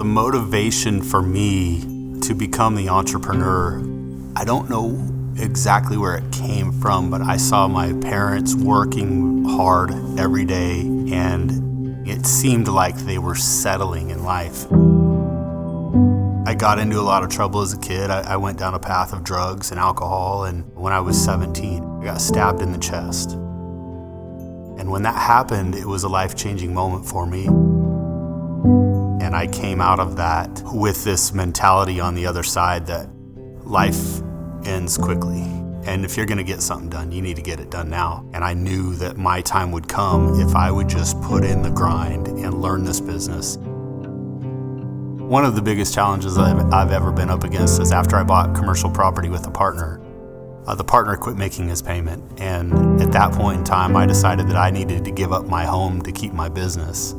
The motivation for me to become the entrepreneur, I don't know exactly where it came from, but I saw my parents working hard every day, and it seemed like they were settling in life. I got into a lot of trouble as a kid. I went down a path of drugs and alcohol, and when I was 17, I got stabbed in the chest. And when that happened, it was a life-changing moment for me. And I came out of that with this mentality on the other side that life ends quickly. And if you're gonna get something done, you need to get it done now. And I knew that my time would come if I would just put in the grind and learn this business. One of the biggest challenges I've ever been up against is after I bought commercial property with a partner, the partner quit making his payment. And at that point in time, I decided that I needed to give up my home to keep my business.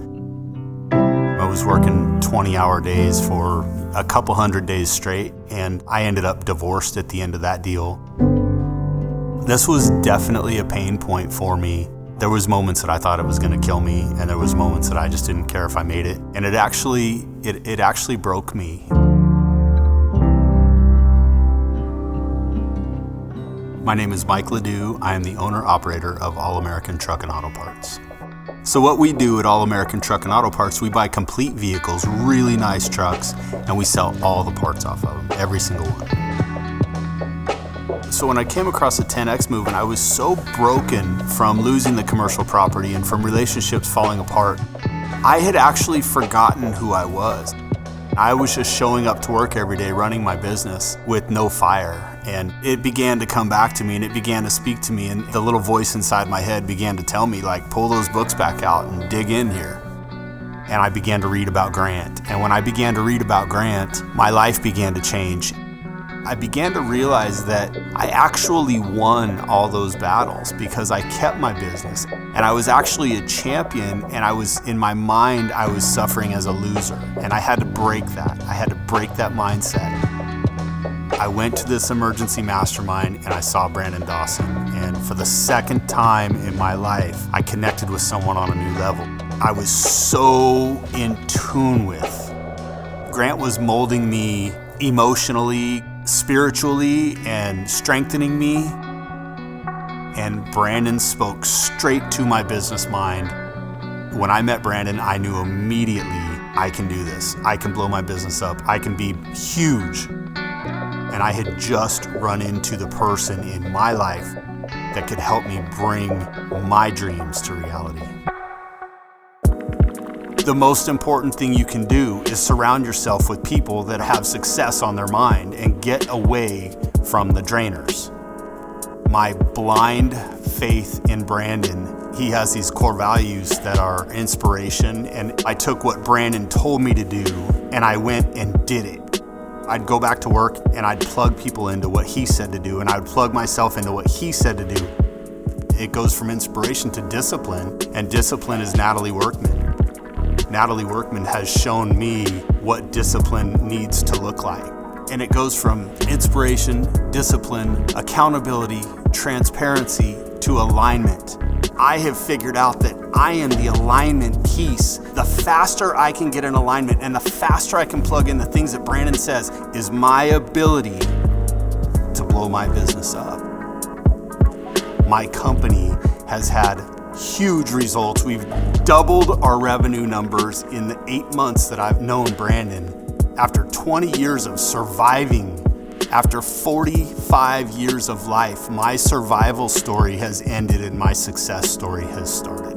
I was working 20-hour days for a couple hundred days straight, and I ended up divorced at the end of that deal. This was definitely a pain point for me. There was moments that I thought it was going to kill me, and there was moments that I just didn't care if I made it. And it actually broke me. My name is Mike LeDoux. I am the owner-operator of All American Truck and Auto Parts. So what we do at All American Truck and Auto Parts, we buy complete vehicles, really nice trucks, and we sell all the parts off of them, every single one. So when I came across the 10X movement, I was so broken from losing the commercial property and from relationships falling apart. I had actually forgotten who I was. I was just showing up to work every day, running my business with no fire. And it began to come back to me, and it began to speak to me, and the little voice inside my head began to tell me, like, pull those books back out and dig in here. And I began to read about Grant. And when I began to read about Grant, my life began to change. I began to realize that I actually won all those battles because I kept my business. And I was actually a champion, and in my mind, I was suffering as a loser. And I had to break that. I had to break that mindset. I went to this emergency mastermind and I saw Brandon Dawson. And for the second time in my life, I connected with someone on a new level. I was so in tune with. Grant was molding me emotionally, spiritually, and strengthening me. And Brandon spoke straight to my business mind. When I met Brandon, I knew immediately, I can do this. I can blow my business up. I can be huge. And I had just run into the person in my life that could help me bring my dreams to reality. The most important thing you can do is surround yourself with people that have success on their mind and get away from the drainers. My blind faith in Brandon, he has these core values that are inspiration, and I took what Brandon told me to do and I went and did it. I'd go back to work and I'd plug people into what he said to do, and I would plug myself into what he said to do. It goes from inspiration to discipline, and discipline is Natalie Workman. Natalie Workman has shown me what discipline needs to look like. And it goes from inspiration, discipline, accountability, transparency to alignment. I have figured out that I am the alignment piece. The faster I can get in alignment and the faster I can plug in the things that Brandon says is my ability to blow my business up. My company has had huge results. We've doubled our revenue numbers in the 8 months that I've known Brandon. After 20 years of surviving, after 45 years of life, my survival story has ended and my success story has started.